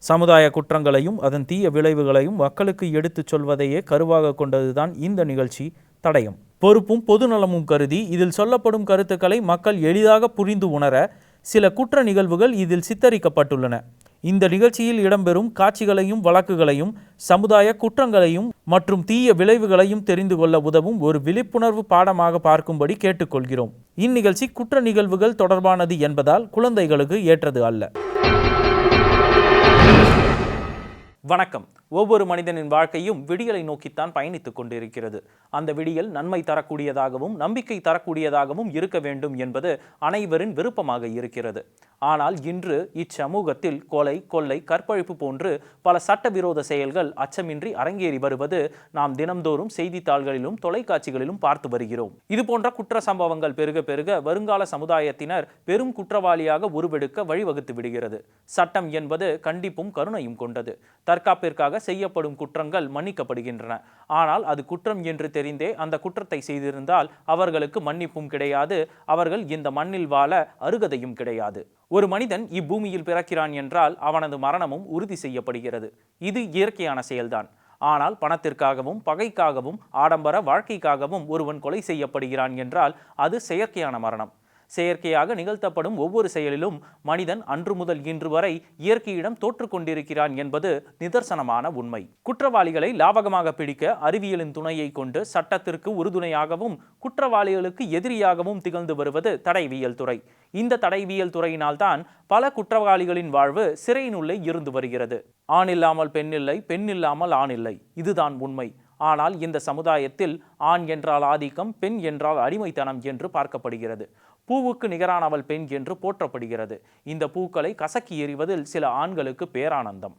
சமுதாய குற்றங்களையும் அதன் தீய விளைவுகளையும் மக்களுக்கு எடுத்துச் சொல்வதையே கருவாக கொண்டதுதான் இந்த நிகழ்ச்சி தடயம். பொறுப்பும் பொதுநலமும் கருதி இதில் சொல்லப்படும் கருத்துக்களை மக்கள் எளிதாக புரிந்து உணர சில குற்ற நிகழ்வுகள் இதில் சித்தரிக்கப்பட்டுள்ளன. இந்த நிகழ்ச்சியில் இடம்பெறும் காட்சிகளையும் வழக்குகளையும் சமுதாய குற்றங்களையும் மற்றும் தீய விளைவுகளையும் தெரிந்து கொள்ள உதவும் ஒரு விழிப்புணர்வு பாடமாக பார்க்கும்படி கேட்டுக்கொள்கிறோம். இந்நிகழ்ச்சி குற்ற நிகழ்வுகள் தொடர்பானது என்பதால் குழந்தைகளுக்கு ஏற்றது அல்ல. வணக்கம். ஒவ்வொரு மனிதனின் வாழ்க்கையும் விடியலை நோக்கித்தான் பயணித்துக் கொண்டிருக்கிறது. அந்த விடியல் நன்மை தரக்கூடியதாகவும் நம்பிக்கை தரக்கூடியதாகவும் இருக்க வேண்டும் என்பது அனைவரின் விருப்பமாக இருக்கிறது. ஆனால் இன்று இச்சமூகத்தில் கொலை, கொள்ளை, கற்பழிப்பு போன்று பல சட்டவிரோத செயல்கள் அச்சமின்றி அரங்கேறி வருவது நாம் தினம்தோறும் செய்தித்தாள்களிலும் தொலைக்காட்சிகளிலும் பார்த்து வருகிறோம். இதுபோன்ற குற்ற சம்பவங்கள் பெருக பெருக வருங்கால சமுதாயத்தினர் பெரும் குற்றவாளியாக உருவெடுக்க வழிவகுத்து விடுகிறது. சட்டம் என்பது கண்டிப்பும் கருணையும் கொண்டது. தற்காப்பிற்காக செய்யப்படும் குற்றங்கள் மன்னிக்கப்படுகின்றன. ஆனால் அது குற்றம் என்று தெரிந்தே அந்த குற்றத்தை செய்திருந்தால் அவர்களுக்கு மன்னிப்பும் கிடையாது, அவர்கள் இந்த மண்ணில் வாழ அருகதையும் கிடையாது. ஒரு மனிதன் இப்பூமியில் பிறக்கிறான் என்றால் அவனது மரணமும் உறுதி செய்யப்படுகிறது. இது இயற்கையான செயல்தான். ஆனால் பணத்திற்காகவும் பகைக்காகவும் ஆடம்பர வாழ்க்கைக்காகவும் ஒருவன் கொலை செய்யப்படுகிறான் என்றால் அது செயற்கையான மரணம். செயற்கையாக நிகழ்த்தப்படும் ஒவ்வொரு செயலிலும் மனிதன் அன்று முதல் இன்று வரை இயற்கையிடம் தோற்று கொண்டிருக்கிறான் என்பது நிதர்சனமான உண்மை. குற்றவாளிகளை லாபகமாக பிடிக்க அறிவியலின் துணையை கொண்டு சட்டத்திற்கு உறுதுணையாகவும் குற்றவாளிகளுக்கு எதிரியாகவும் திகழ்ந்து வருவது தடயவியல் துறை. இந்த தடயவியல் துறையினால் தான் பல குற்றவாளிகளின் வாழ்வு சிறையினுள்ளே இருந்து வருகிறது. ஆண் இல்லாமல் பெண் இல்லை, பெண் இல்லாமல் ஆண் இல்லை, இதுதான் உண்மை. ஆனால் இந்த சமுதாயத்தில் ஆண் என்றால் ஆதிக்கம், பெண் என்றால் அடிமைத்தனம் என்று பார்க்கப்படுகிறது. பூவுக்கு நிகரானவள் பெண் என்று போற்றப்படுகிறது. இந்த பூக்களை கசக்கி எறிவதில் சில ஆண்களுக்கு பேரானந்தம்.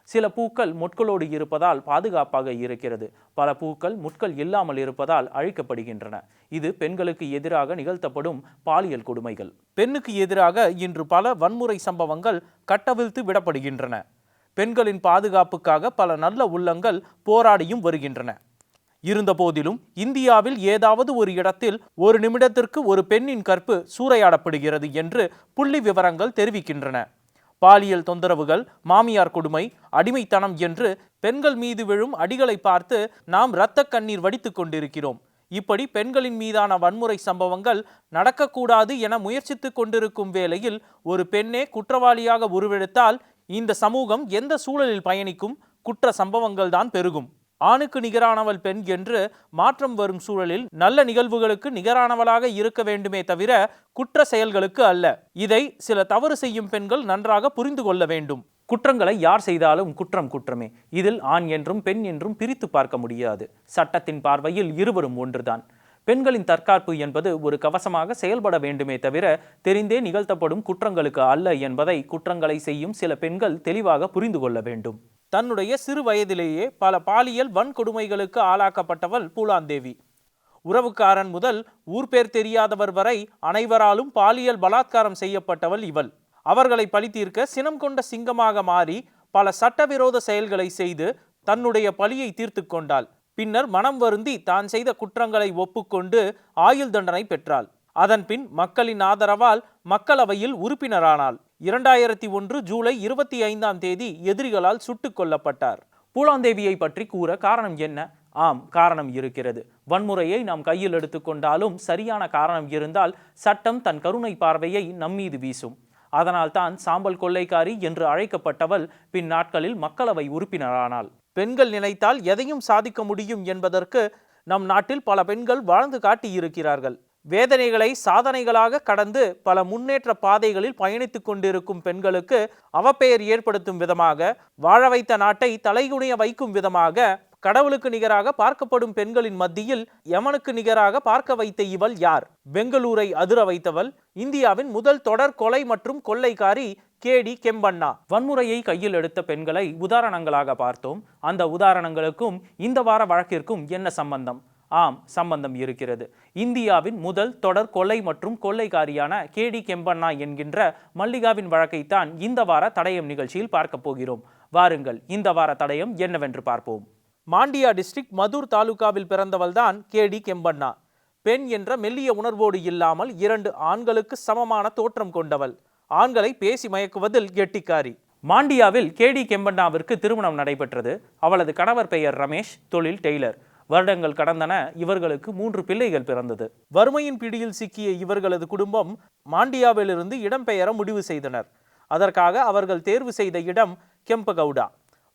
சில பூக்கள் முட்களோடு இருப்பதால் பாதுகாப்பாக இருக்கிறது. பல பூக்கள் முட்கள் இல்லாமல் இருப்பதால் அழிக்கப்படுகின்றன. இது பெண்களுக்கு எதிராக நிகழ்த்தப்படும் பாலியல் கொடுமைகள். பெண்ணுக்கு எதிராக இன்று பல வன்முறை சம்பவங்கள் கட்டவிழ்த்து விடப்படுகின்றன. பெண்களின் பாதுகாப்புக்காக பல நல்ல உள்ளங்கள் போராடியும் வருகின்றன. இருந்த போதிலும் இந்தியாவில் ஏதாவது ஒரு இடத்தில் ஒரு நிமிடத்திற்கு ஒரு பெண்ணின் கற்பு சூறையாடப்படுகிறது என்று புள்ளி விவரங்கள் தெரிவிக்கின்றன. பாலியல் தொந்தரவுகள், மாமியார் கொடுமை, அடிமைத்தனம் என்று பெண்கள் மீது விழும் அடிகளை பார்த்து நாம் இரத்த கண்ணீர் வடித்துக் கொண்டிருக்கிறோம். இப்படி பெண்களின் மீதான வன்முறை சம்பவங்கள் நடக்கக்கூடாது என முயற்சித்துக் கொண்டிருக்கும் வேளையில் ஒரு பெண்ணே குற்றவாளியாக உருவெடுத்தால் இந்த சமூகம் எந்த சூழலில் பயணிக்கும்? குற்ற சம்பவங்கள் தான் பெருகும். ஆணுக்கு நிகரானவள் பெண் என்று மாற்றம் வரும் சூழலில் நல்ல நிகழ்வுகளுக்கு நிகரானவளாக இருக்க வேண்டுமே தவிர குற்ற செயல்களுக்கு அல்ல. இதை சில தவறு செய்யும் பெண்கள் நன்றாக புரிந்து கொள்ள வேண்டும். குற்றங்களை யார் செய்தாலும் குற்றம் குற்றமே. இதில் ஆண் என்றும் பெண் என்றும் பிரித்து பார்க்க முடியாது. சட்டத்தின் பார்வையில் இருவரும் ஒன்றுதான். பெண்களின் தற்காப்பு என்பது ஒரு கவசமாக செயல்பட வேண்டுமே தவிர தெரிந்தே நிகழ்த்தப்படும் குற்றங்களுக்கு அல்ல என்பதை குற்றங்களை செய்யும் சில பெண்கள் தெளிவாக புரிந்து கொள்ள வேண்டும். தன்னுடைய சிறு வயதிலேயே பல பாலியல் வன்கொடுமைகளுக்கு ஆளாக்கப்பட்டவள் பூலாந்தேவி. உறவுக்காரன் முதல் ஊர் பேர் தெரியாதவர் வரை அனைவராலும் பாலியல் பலாத்காரம் செய்யப்பட்டவள் இவள். அவர்களை பழி தீர்க்க சினம் கொண்ட சிங்கமாக மாறி பல சட்டவிரோத செயல்களை செய்து தன்னுடைய பழியை தீர்த்து கொண்டாள். பின்னர் மனம் வருந்தி தான் செய்த குற்றங்களை ஒப்புக்கொண்டு ஆயுள் தண்டனை பெற்றாள். அதன்பின் மக்களின் ஆதரவால் மக்களவையில் உறுப்பினரானாள். 2001 ஜூலை 25 எதிரிகளால் சுட்டுக் கொல்லப்பட்டார். பூலாந்தேவியை பற்றி கூற காரணம் என்ன? ஆம், காரணம் இருக்கிறது. வன்முறையை நாம் கையில் எடுத்துக்கொண்டாலும் சரியான காரணம் இருந்தால் சட்டம் தன் கருணை பார்வையை நம்மீது வீசும். அதனால் தான் சாம்பல் கொள்ளைக்காரி என்று அழைக்கப்பட்டவள் பின் நாட்களில் மக்களவை உறுப்பினரானாள். பெண்கள் நினைத்தால் எதையும் சாதிக்க முடியும் என்பதற்கு நம் நாட்டில் பல பெண்கள் வாழ்ந்து காட்டியிருக்கிறார்கள். வேதனைகளை சாதனைகளாக கடந்து பல முன்னேற்ற பாதைகளில் பயணித்துக் கொண்டிருக்கும் பெண்களுக்கு அவப்பெயர் ஏற்படுத்தும் விதமாக, வாழ வைத்த நாட்டை தலைகுனிய வைக்கும் விதமாக, கடவுளுக்கு நிகராக பார்க்கப்படும் பெண்களின் மத்தியில் யமனுக்கு நிகராக பார்க்க வைத்த இவள் யார்? பெங்களூரை அதிர வைத்தவள் இந்தியாவின் முதல் தொடர் கொலை மற்றும் கொள்ளைக்காரி கேடி கெம்பண்ணா. வன்முறையை கையில் எடுத்த பெண்களை உதாரணங்களாக பார்த்தோம். அந்த உதாரணங்களுக்கும் இந்த வார வழக்கிற்கும் என்ன சம்பந்தம்? ஆம், சம்பந்தம் இருக்கிறது. இந்தியாவின் முதல் தொடர் கொலை மற்றும் கொள்ளைக்காரியான கேடி கெம்பண்ணா என்கின்ற மல்லிகாவின் வழக்கைத்தான் இந்த வார தடயம் நிகழ்ச்சியில் பார்க்க போகிறோம். வாருங்கள், இந்த வார தடயம் என்னவென்று பார்ப்போம். மாண்டியா டிஸ்ட்ரிக்ட் மதுர் தாலுகாவில் பிறந்தவள்தான் கேடி கெம்பண்ணா. பெண் என்ற மெல்லிய உணர்வோடு இல்லாமல் 2 ஆண்களுக்கு சமமான தோற்றம் கொண்டவள். ஆண்களை பேசி மயக்குவதில் கெட்டிக்காரி. மாண்டியாவில் கேடி கெம்பண்ணாவிற்கு திருமணம் நடைபெற்றது. அவளது கணவர் பெயர் ரமேஷ், தொழில் டெய்லர். வருடங்கள் கடந்தன. இவர்களுக்கு 3 பிள்ளைகள் பிறந்தது. வறுமையின் பிடியில் சிக்கிய இவர்களது குடும்பம் மாண்டியாவிலிருந்து இடம்பெயர முடிவு செய்தனர். அதற்காக அவர்கள் தேர்வு செய்த இடம் கெம்பகவுடா.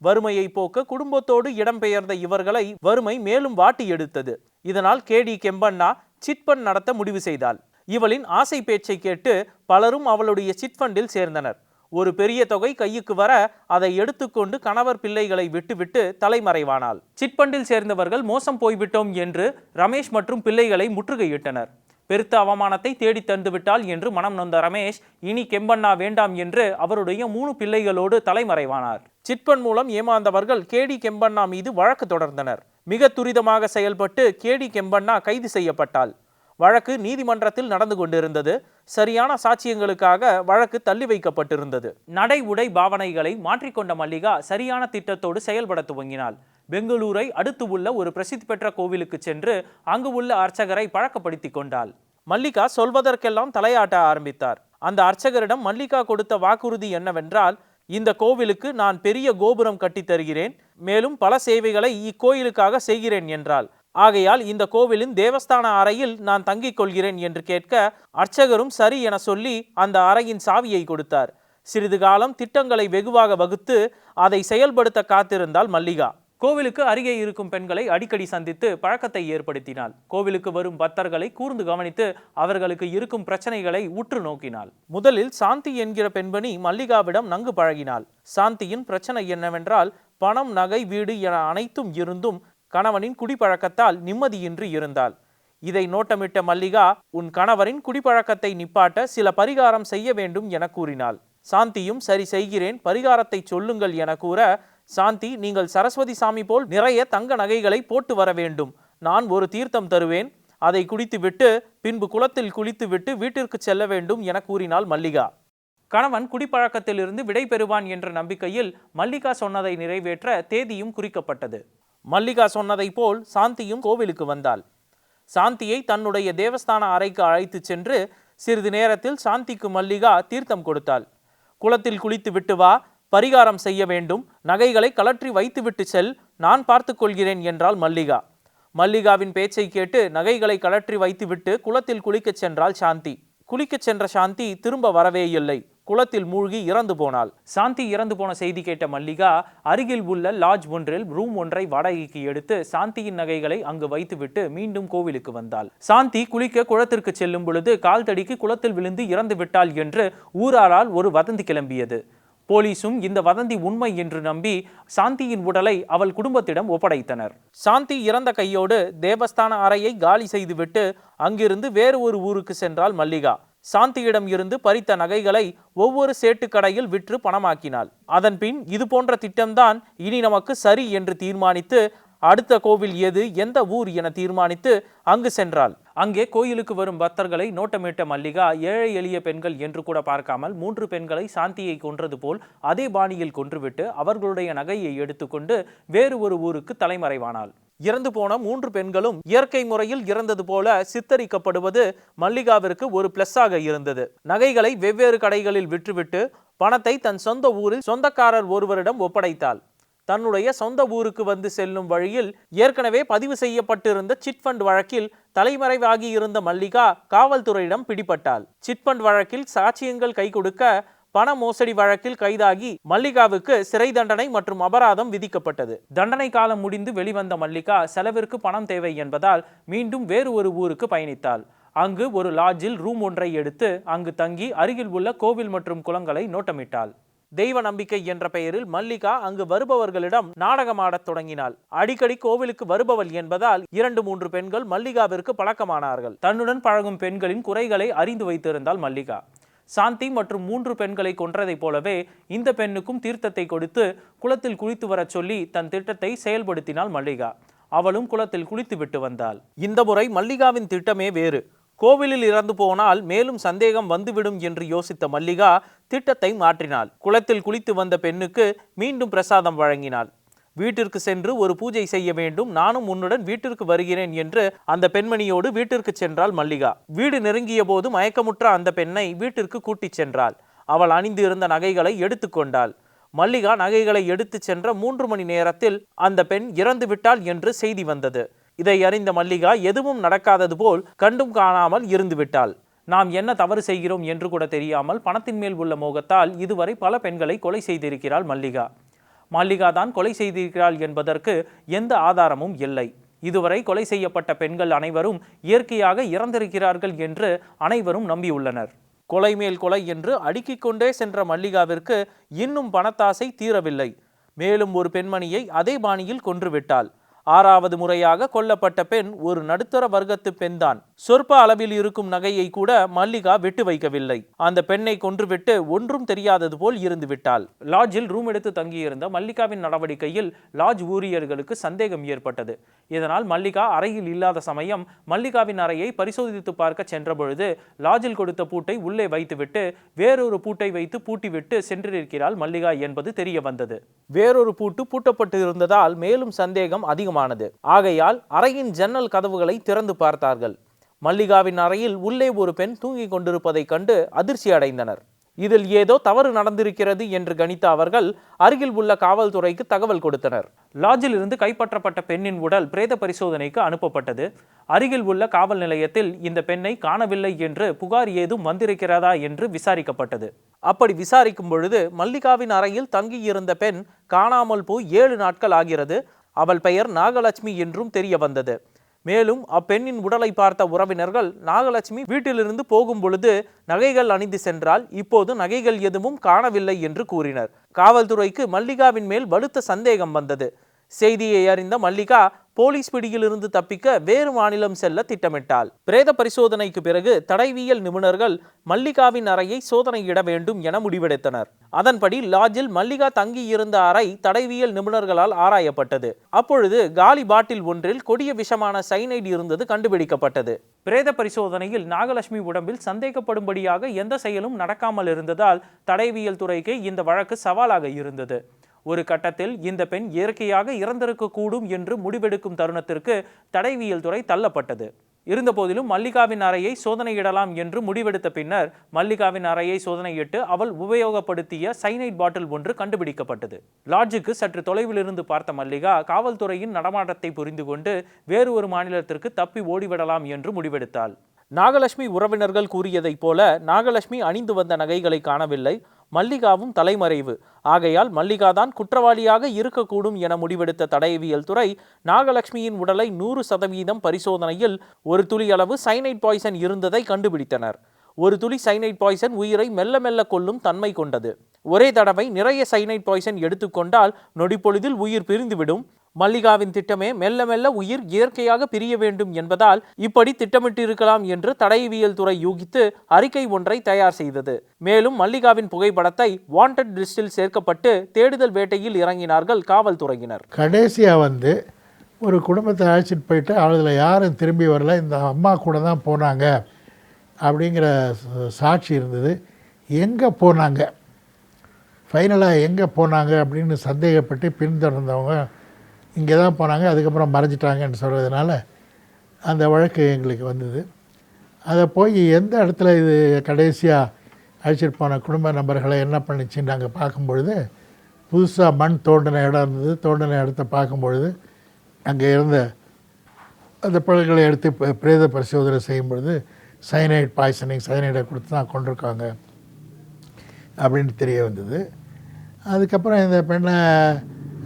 வறுமையை போக்க குடும்பத்தோடு இடம்பெயர்ந்த இவர்களை வறுமை மேலும் வாட்டி எடுத்தது. இதனால் கேடி கெம்பண்ணா சிட்பண்ட் நடத்த முடிவு செய்தாள். இவளின் ஆசை பேச்சை கேட்டு பலரும் அவளுடைய சிட்பண்டில் சேர்ந்தனர். ஒரு பெரிய தொகை கையுக்கு வர அதை எடுத்துக்கொண்டு கணவர் பிள்ளைகளை விட்டுவிட்டு தலைமறைவானாள். சிட்பண்டில் சேர்ந்தவர்கள் மோசம் போய்விட்டோம் என்று ரமேஷ் மற்றும் பிள்ளைகளை முற்றுகையிட்டனர். பெருத்த அவமானத்தை தேடி தந்துவிட்டாள் என்று மனம் நொந்த ரமேஷ் இனி கெம்பண்ணா வேண்டாம் என்று அவருடைய 3 பிள்ளைகளோடு தலைமறைவானார். சிட்பண்ட் மூலம் ஏமாந்தவர்கள் கேடி கெம்பண்ணா மீது வழக்கு தொடர்ந்தனர். மிக துரிதமாக செயல்பட்டு கேடி கெம்பண்ணா கைது செய்யப்பட்டாள். வழக்கு நீதிமன்றத்தில் நடந்து கொண்டிருந்தது. சரியான சாட்சியங்களுக்காக வழக்கு தள்ளி வைக்கப்பட்டிருந்தது. நடை உடை பாவனைகளை மாற்றிக்கொண்ட மல்லிகா சரியான திட்டத்தோடு செயல்பட துவங்கினாள். பெங்களூரை அடுத்து உள்ள ஒரு பிரசித்தி பெற்ற கோவிலுக்கு சென்று அங்கு உள்ள அர்ச்சகரை பழக்கப்படுத்தி கொண்டாள். மல்லிகா சொல்வதற்கெல்லாம் தலையாட்ட ஆரம்பித்தார். அந்த அர்ச்சகரிடம் மல்லிகா கொடுத்த வாக்குறுதி என்னவென்றால், இந்த கோவிலுக்கு நான் பெரிய கோபுரம் கட்டி தருகிறேன், மேலும் பல சேவைகளை இக்கோயிலுக்காக செய்கிறேன் என்றாள். ஆகையால் இந்த கோவிலின் தேவஸ்தான அறையில் நான் தங்கிக் கொள்கிறேன் என்று கேட்க அர்ச்சகரும் சரி என சொல்லி அந்த அறையின் சாவியை கொடுத்தார். சிறிது காலம் திட்டங்களை வெகுவாக வகுத்து அதை செயல்படுத்த காத்திருந்தாள் மல்லிகா. கோவிலுக்கு அருகே இருக்கும் பெண்களை அடிக்கடி சந்தித்து பழக்கத்தை ஏற்படுத்தினாள். கோவிலுக்கு வரும் பக்தர்களை கூர்ந்து கவனித்து அவர்களுக்கு இருக்கும் பிரச்சனைகளை உற்று நோக்கினாள். முதலில் சாந்தி என்கிற பெண்மணி மல்லிகாவிடம் நன்கு பழகினாள். சாந்தியின் பிரச்சனை என்னவென்றால், பணம், நகை, வீடு என அனைத்தும் இருந்தும் கணவனின் குடிப்பழக்கத்தால் நிம்மதியின்றி இருந்தாள். இதை நோட்டமிட்ட மல்லிகா, உன் கணவரின் குடிப்பழக்கத்தை நிப்பாட்ட சில பரிகாரம் செய்ய வேண்டும் என கூறினாள். சாந்தியும் சரி செய்கிறேன், பரிகாரத்தை சொல்லுங்கள் என கூற, சாந்தி, நீங்கள் சரஸ்வதி சாமி போல் நிறைய தங்க நகைகளை போட்டு வர வேண்டும். நான் ஒரு தீர்த்தம் தருவேன், அதை குடித்துவிட்டு பின்பு குளத்தில் குளித்துவிட்டு வீட்டிற்கு செல்ல வேண்டும் என கூறினாள் மல்லிகா. கணவன் குடிப்பழக்கத்திலிருந்து விடை பெறுவான் என்ற நம்பிக்கையில் மல்லிகா சொன்னதை நிறைவேற்ற தேதியும் குறிக்கப்பட்டது. மல்லிகா சொன்னதை போல் சாந்தியும் கோவிலுக்கு வந்தாள். சாந்தியை தன்னுடைய தேவஸ்தான அறைக்கு அழைத்து சென்று சிறிது நேரத்தில் சாந்திக்கு மல்லிகா தீர்த்தம் கொடுத்தாள். குளத்தில் குளித்து விட்டு வா, பரிகாரம் செய்ய வேண்டும், நகைகளை கலற்றி வைத்துவிட்டு செல், நான் பார்த்து கொள்கிறேன் என்றாள் மல்லிகா. மல்லிகாவின் பேச்சை கேட்டு நகைகளை கலற்றி வைத்துவிட்டு குளத்தில் குளிக்கச் சென்றாள் சாந்தி. குளிக்கச் சென்ற சாந்தி திரும்ப வரவே இல்லை. குளத்தில் மூழ்கி இறந்து போனாள். சாந்தி இறந்து போன செய்தி கேட்ட மல்லிகா அருகில் உள்ள லாட்ஜ் ஒன்றில் ரூம் ஒன்றை வாடகைக்கு எடுத்து சாந்தியின் நகைகளை அங்கு வைத்துவிட்டு மீண்டும் கோவிலுக்கு வந்தாள். சாந்தி குளிக்க குளத்திற்கு செல்லும் பொழுது கால் தடிக்கு குளத்தில் விழுந்து இறந்து விட்டாள் என்று ஊராரால் ஒரு வதந்தி கிளம்பியது. போலீசும் இந்த வதந்தி உண்மை என்று நம்பி சாந்தியின் உடலை அவள் குடும்பத்திடம் ஒப்படைத்தனர். சாந்தி இறந்த கையோடு தேவஸ்தான அறையை காலி செய்துவிட்டு அங்கிருந்து வேறு ஒரு ஊருக்கு சென்றாள் மல்லிகா. சாந்தியிடம் இருந்து பறித்த நகைகளை ஒவ்வொரு சேட்டுக்கடையில் விற்று பணமாக்கினாள். அதன்பின் இது போன்ற திட்டம்தான் இனி நமக்கு சரி என்று தீர்மானித்து அடுத்த கோவில் எது, எந்த ஊர் என தீர்மானித்து அங்கு சென்றாள். அங்கே கோயிலுக்கு வரும் பக்தர்களை நோட்டமிட்ட மல்லிகா ஏழை எளிய பெண்கள் என்று கூட பார்க்காமல் 3 பெண்களை சாந்தியை கொன்றது போல் அதே பாணியில் கொன்றுவிட்டு அவர்களுடைய நகையை எடுத்துக்கொண்டு வேறு ஒரு ஊருக்கு தலைமறைவானாள். இறந்து போன 3 பெண்களும் இயற்கை முறையில் இறந்தது போல சித்தரிக்கப்படுவது மல்லிகாவிற்கு ஒரு பிளஸ்ஸாக இருந்தது. நகைகளை வெவ்வேறு கடைகளில் விற்றுவிட்டு பணத்தை தன் சொந்த ஊரில் சொந்தக்காரர் ஒருவரிடம் ஒப்படைத்தாள். தன்னுடைய சொந்த ஊருக்கு வந்து செல்லும் வழியில் ஏற்கனவே பதிவு செய்யப்பட்டிருந்த சிட்பண்ட் வழக்கில் தலைமறைவாகி இருந்த மல்லிகா காவல்துறையிடம் பிடிபட்டாள். சிட்பண்ட் வழக்கில் சாட்சியங்கள் கை கொடுக்க பண மோசடி வழக்கில் கைதாகி மல்லிகாவுக்கு சிறை தண்டனை மற்றும் அபராதம் விதிக்கப்பட்டது. தண்டனை காலம் முடிந்து வெளிவந்த மல்லிகா செலவிற்கு பணம் தேவை என்பதால் மீண்டும் வேறு ஒரு ஊருக்கு பயணித்தாள். அங்கு ஒரு லாட்ஜில் ரூம் ஒன்றை எடுத்து அங்கு தங்கி அருகில் உள்ள கோவில் மற்றும் குளங்களை நோட்டமிட்டாள். தெய்வ நம்பிக்கை என்ற பெயரில் மல்லிகா அங்கு வருபவர்களிடம் நாடகமாடத் தொடங்கினாள். அடிக்கடி கோவிலுக்கு வருபவள் என்பதால் 2-3 பெண்கள் மல்லிகாவிற்கு பழக்கமானார்கள். தன்னுடன் பழகும் பெண்களின் குறைகளை அறிந்து வைத்திருந்தாள் மல்லிகா. சாந்தி மற்றும் 3 பெண்களை கொன்றதைப் போலவே இந்த பெண்ணுக்கும் தீர்த்தத்தை கொடுத்து குளத்தில் குளித்து வரச் சொல்லி தன் திட்டத்தை செயல்படுத்தினாள் மல்லிகா. அவளும் குளத்தில் குளித்து விட்டு வந்தாள். இந்த முறை மல்லிகாவின் திட்டமே வேறு. கோவிலில் இறந்து போனால் மேலும் சந்தேகம் வந்துவிடும் என்று யோசித்த மல்லிகா திட்டத்தை மாற்றினாள். குளத்தில் குளித்து வந்த பெண்ணுக்கு மீண்டும் பிரசாதம் வழங்கினாள். வீட்டிற்கு சென்று ஒரு பூஜை செய்ய வேண்டும், நானும் உன்னுடன் வீட்டிற்கு வருகிறேன் என்று அந்த பெண்மணியோடு வீட்டிற்கு சென்றாள் மல்லிகா. வீடு நெருங்கிய போது மயக்கமுற்ற அந்த பெண்ணை வீட்டிற்கு கூட்டிச் சென்றாள். அவள் அணிந்து இருந்த நகைகளை எடுத்துக்கொண்டாள். மல்லிகா நகைகளை எடுத்து சென்ற 3 மணி நேரத்தில் அந்த பெண் இறந்து விட்டாள் என்று செய்தி வந்தது. இதை அறிந்த மல்லிகா எதுவும் நடக்காதது போல் கண்டும் காணாமல் இருந்து விட்டாள். நாம் என்ன தவறு செய்கிறோம் என்று கூட தெரியாமல் பணத்தின் மேல் உள்ள மோகத்தால் இதுவரை பல பெண்களை கொலை செய்திருக்கிறாள் மல்லிகா. மல்லிகா தான் கொலை செய்திருக்கிறாள் என்பதற்கு எந்த ஆதாரமும் இல்லை. இதுவரை கொலை செய்யப்பட்ட பெண்கள் அனைவரும் இயற்கையாக இறந்திருக்கிறார்கள் என்று அனைவரும் நம்பியுள்ளனர். கொலை மேல் கொலை என்று அடுக்கிக் கொண்டே சென்ற மல்லிகாவிற்கு இன்னும் பணத்தாசை தீரவில்லை. மேலும் ஒரு பெண்மணியை அதே பாணியில் கொன்றுவிட்டாள். 6வது முறையாக கொல்லப்பட்ட பெண் ஒரு நடுத்தர வர்க்கத்து பெண்தான். சொற்ப அளவில் இருக்கும் நகையை கூட மல்லிகா விட்டு வைக்கவில்லை. அந்த பெண்ணை கொன்றுவிட்டு ஒன்றும் தெரியாதது போல் இருந்து விட்டாள். லாட்ஜில் ரூம் எடுத்து தங்கியிருந்த மல்லிகாவின் நடவடிக்கையில் லாட்ஜ் ஊழியர்களுக்கு சந்தேகம் ஏற்பட்டது. இதனால் மல்லிகா அறையில் இல்லாத சமயம் மல்லிகாவின் அறையை பரிசோதித்து பார்க்க சென்றபொழுது லாட்ஜில் கொடுத்த பூட்டை உள்ளே வைத்துவிட்டு வேறொரு பூட்டை வைத்து பூட்டிவிட்டு சென்றிருக்கிறாள் மல்லிகா என்பது தெரிய வந்தது. வேறொரு பூட்டு பூட்டப்பட்டு இருந்ததால் மேலும் சந்தேகம் அதிகமானது. ஆகையால் அறையின் ஜன்னல் கதவுகளை திறந்து பார்த்தார்கள். மல்லிகாவின் அறையில் உள்ளே ஒரு பெண் தூங்கிக் கொண்டிருப்பதை கண்டு அதிர்ச்சி அடைந்தனர். இதில் ஏதோ தவறு நடந்திருக்கிறது என்று கணித்த அவர்கள் அருகில் உள்ள காவல்துறைக்கு தகவல் கொடுத்தனர். லாட்ஜில் இருந்து கைப்பற்றப்பட்ட பெண்ணின் உடல் பிரேத பரிசோதனைக்கு அனுப்பப்பட்டது. அருகில் உள்ள காவல் நிலையத்தில் இந்த பெண்ணை காணவில்லை என்று புகார் ஏதும் வந்திருக்கிறதா என்று விசாரிக்கப்பட்டது. அப்படி விசாரிக்கும் பொழுது மல்லிகாவின் அறையில் தங்கியிருந்த பெண் காணாமல் போய் 7 நாட்கள் ஆகிறது. அவள் பெயர் நாகலட்சுமி என்றும் தெரிய வந்தது. மேலும் அப்பெண்ணின் உடலை பார்த்த உறவினர்கள் நாகலட்சுமி வீட்டிலிருந்து போகும் பொழுது நகைகள் அணிந்து சென்றால் இப்போது நகைகள் எதுவும் காணவில்லை என்று கூறினர். காவல்துறைக்கு மல்லிகாவின் மேல் வலுத்த சந்தேகம் வந்தது. செய்தியை அறிந்த மல்லிகா போலீஸ் பிடியிலிருந்து தப்பிக்க வேறு மாநிலம் செல்ல திட்டமிட்டாள். பிரேத பரிசோதனைக்கு பிறகு தடயவியல் நிபுணர்கள் மல்லிகாவின் அறையை சோதனையிட வேண்டும் என முடிவெடுத்தனர். அதன்படி லாட்ஜில் மல்லிகா தங்கியிருந்த அறை தடயவியல் நிபுணர்களால் ஆராயப்பட்டது. அப்பொழுது காலி பாட்டில் ஒன்றில் கொடிய விஷமான சைனைடு இருந்தது கண்டுபிடிக்கப்பட்டது. பிரேத பரிசோதனையில் நாகலட்சுமி உடம்பில் சந்தேகப்படும்படியாக எந்த செயலும் நடக்காமல் இருந்ததால் தடயவியல் துறைக்கு இந்த வழக்கு சவாலாக இருந்தது. ஒரு கட்டத்தில் இந்த பெண் இயற்கையாக இறந்திருக்க கூடும் என்று முடிவெடுக்கும் தருணத்திற்கு தடயவியல் துறை தள்ளப்பட்டது. இருந்தபோதிலும் மல்லிகாவின் அறையை சோதனையிடலாம் என்று முடிவெடுத்த பின்னர் மல்லிகாவின் அறையை சோதனையிட்டு அவள் உபயோகப்படுத்திய சைனைட் பாட்டில் ஒன்று கண்டுபிடிக்கப்பட்டது. லாட்ஜுக்கு சற்று தொலைவில் இருந்து பார்த்த மல்லிகா காவல்துறையின் நடமாட்டத்தை புரிந்து கொண்டு வேறு ஒரு மாநிலத்திற்கு தப்பி ஓடிவிடலாம் என்று முடிவெடுத்தாள். நாகலட்சுமி உறவினர்கள் கூறியதைப் போல நாகலட்சுமி அணிந்து வந்த நகைகளை காணவில்லை. மல்லிகாவும் தலைமறைவு. ஆகையால் மல்லிகா தான் குற்றவாளியாக இருக்கக்கூடும் என முடிவெடுத்த தடயவியல் துறை நாகலட்சுமியின் உடலை 100% பரிசோதனையில் ஒரு துளி அளவு சைனைட் பாய்சன் இருந்ததை கண்டுபிடித்தனர். ஒரு துளி சைனைட் பாய்சன் உயிரை மெல்ல மெல்ல கொல்லும் தன்மை கொண்டது. ஒரே தடவை நிறைய சைனைட் பாய்சன் எடுத்துக்கொண்டால் நொடிப்பொழுதில் உயிர் பிரிந்துவிடும். மல்லிகாவின் திட்டமே மெல்ல மெல்ல உயிர் இயற்கையாக பிரிய வேண்டும் என்பதால் இப்படி திட்டமிட்டிருக்கலாம் என்று தடயவியல் துறை யூகித்து அறிக்கை ஒன்றை தயார் செய்தது. மேலும் மல்லிகாவின் புகைப்படத்தை வாண்டட் லிஸ்டில் சேர்க்கப்பட்டு தேடுதல் வேட்டையில் இறங்கினார்கள் காவல்துறையினர். கடைசியா ஒரு குடும்பத்தை அழைச்சிட்டு போயிட்டு அதில் யாரும் திரும்பி வரல, இந்த அம்மா கூட தான் போனாங்க அப்படிங்கிற சாட்சி இருந்தது. எங்கே போனாங்க, ஃபைனலாக எங்கே போனாங்க அப்படின்னு சந்தேகப்பட்டு பின்தொடர்ந்தவங்க இங்கே தான் போனாங்க, அதுக்கப்புறம் மறைஞ்சிட்டாங்கன்னு சொல்கிறதுனால அந்த வழக்கு எங்களுக்கு வந்தது. அதை போய் எந்த இடத்துல இது கடைசியாக அழைச்சிட்டு போன குடும்ப நபர்களை என்ன பண்ணிச்சுன்னு நாங்கள் பார்க்கும்பொழுது புதுசாக மண் தோண்டின இடம் இருந்தது. தோண்டின இடத்த பார்க்கும்பொழுது அங்கே இருந்த அந்த பொருட்களை எடுத்து பிரேத பரிசோதனை செய்யும்பொழுது சைனைட் பாய்சனிங் சைனைடை கொடுத்து தான் கொண்டிருக்காங்க அப்படின்னு தெரிய வந்தது. அதுக்கப்புறம் இந்த பெண்ணை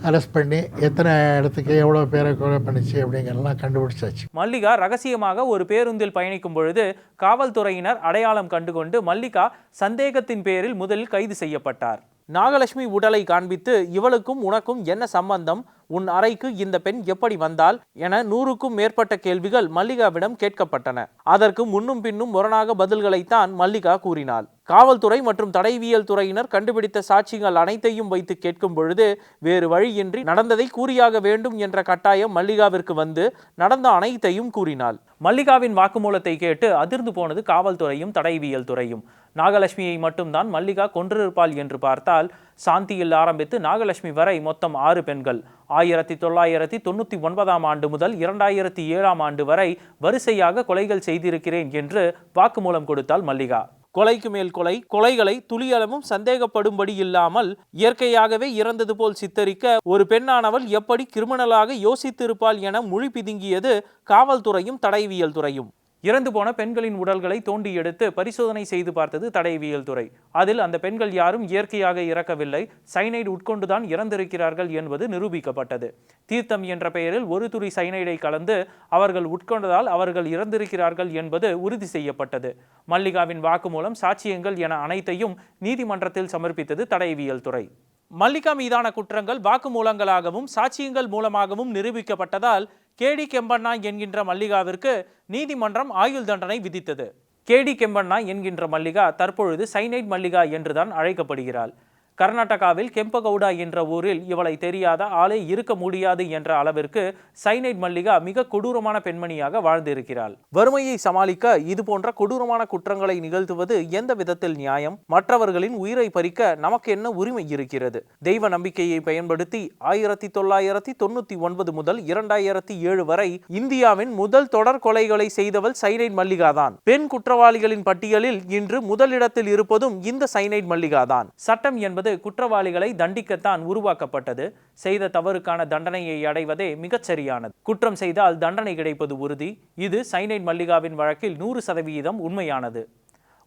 அரெஸ்ட் பண்ணி எத்தனை இடத்துக்கு எவ்வளோ பேரை கொலை பண்ணிச்சு அப்படிங்கிறதெல்லாம் கண்டுபிடிச்சாச்சு. மல்லிகா ரகசியமாக ஒரு பேருந்தில் பயணிக்கும் பொழுது காவல்துறையினர் அடையாளம் கண்டுகொண்டு மல்லிகா சந்தேகத்தின் பேரில் முதலில் கைது செய்யப்பட்டார். நாகலட்சுமி உடலை காண்பித்து இவளுக்கும் உனக்கும் என்ன சம்பந்தம், உன் அறைக்கு இந்த பெண் எப்படி வந்தாள் என 100க்கும் மேற்பட்ட கேள்விகள் மல்லிகாவிடம் கேட்கப்பட்டன. அதற்கு முன்னும் பின்னும் முரணாக பதில்களைத்தான் மல்லிகா கூறினாள். காவல்துறை மற்றும் தடயவியல் துறையினர் கண்டுபிடித்த சாட்சிகள் அனைத்தையும் வைத்து கேட்கும் பொழுது வேறு வழியின்றி நடந்ததை கூறியாக வேண்டும் என்ற கட்டாயம் மல்லிகாவிற்கு வந்து நடந்த அனைத்தையும் கூறினாள். மல்லிகாவின் வாக்குமூலத்தை கேட்டு அதிர்ந்து போனது காவல்துறையும் தடயவியல் துறையும். நாகலட்சுமியை மட்டும்தான் மல்லிகா கொன்றிருப்பாள் என்று பார்த்தால் சாந்தியில் ஆரம்பித்து நாகலட்சுமி வரை மொத்தம் 6 பெண்கள் 1999 ஆண்டு முதல் 2007 ஆண்டு வரை வரிசையாக கொலைகள் செய்திருக்கிறேன் என்று வாக்குமூலம் கொடுத்தாள் மல்லிகா. கொலைக்கு மேல் கொலை, கொலைகளை துளியளவும் சந்தேகப்படும்படி இல்லாமல் இயற்கையாகவே இறந்தது போல் சித்தரிக்க ஒரு பெண்ணானவள் எப்படி கிரிமினலாக யோசித்திருப்பாள் என மொழி பிதுங்கியது காவல்துறையும் தடயவியல் துறையும். இறந்து போன பெண்களின் உடல்களை தோண்டி எடுத்து பரிசோதனை செய்து பார்த்தது தடயவியல் துறை. அதில் அந்த பெண்கள் யாரும் இயற்கையாக இறக்கவில்லை, சைனைடு உட்கொண்டுதான் இறந்திருக்கிறார்கள் என்பது நிரூபிக்கப்பட்டது. தீர்த்தம் என்ற பெயரில் ஒரு துளி சைனைடை கலந்து அவர்கள் உட்கொண்டதால் அவர்கள் இறந்திருக்கிறார்கள் என்பது உறுதி செய்யப்பட்டது. மல்லிகாவின் வாக்குமூலம், சாட்சியங்கள் என அனைத்தையும் நீதிமன்றத்தில் சமர்ப்பித்தது தடயவியல் துறை. மல்லிகா மீதான குற்றங்கள் வாக்குமூலங்களாகவும் சாட்சியங்கள் மூலமாகவும் நிரூபிக்கப்பட்டதால் கேடி கெம்பண்ணா என்கின்ற மல்லிகாவிற்கு நீதிமன்றம் ஆயுள் தண்டனை விதித்தது. கேடி கெம்பண்ணா என்கின்ற மல்லிகா தற்பொழுது சைனைட் மல்லிகா என்றுதான் அழைக்கப்படுகிறாள். கர்நாடகாவில் கெம்பகவுடா என்ற ஊரில் இவளை தெரியாத ஆளே இருக்க முடியாது என்ற அளவிற்கு சைனைட் மல்லிகா மிக கொடூரமான பெண்மணியாக வாழ்ந்திருக்கிறாள். வறுமையை சமாளிக்க இது போன்ற கொடூரமான குற்றங்களை நிகழ்த்துவது எந்த விதத்தில் நியாயம்? மற்றவர்களின் உயிரை பறிக்க நமக்கு என்ன உரிமை இருக்கிறது? தெய்வ நம்பிக்கையை பயன்படுத்தி 1999 முதல் 2007 வரை இந்தியாவின் முதல் தொடர் கொலைகளை செய்தவள் சைனைட் மல்லிகா தான். பெண் குற்றவாளிகளின் பட்டியலில் இன்று முதலிடத்தில் இருப்பதும் இந்த சைனைட் மல்லிகா தான். சட்டம் என்பது குற்றவாளிகளை தண்டிக்கத்தான் உருவாக்கப்பட்டது. செய்த தவறுக்கான தண்டனையை அடைவதே மிகச் சரியானது. குற்றம் செய்தால் தண்டனை கிடைப்பது உறுதி. இது சைனைட் மல்லிகாவின் வழக்கில் 100% உண்மையானது.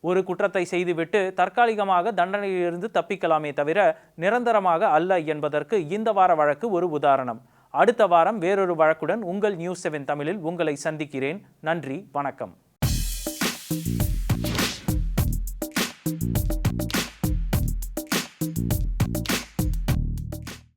ஒரு குற்றத்தை செய்துவிட்டு தற்காலிகமாக தண்டனையிலிருந்து தப்பிக்கலாமே தவிர நிரந்தரமாக அல்ல என்பதற்கு இந்த வார வழக்கு ஒரு உதாரணம். அடுத்த வாரம் வேறொரு வழக்குடன் உங்கள் நியூஸ் 7 தமிழில் உங்களை சந்திக்கிறேன். நன்றி, வணக்கம்.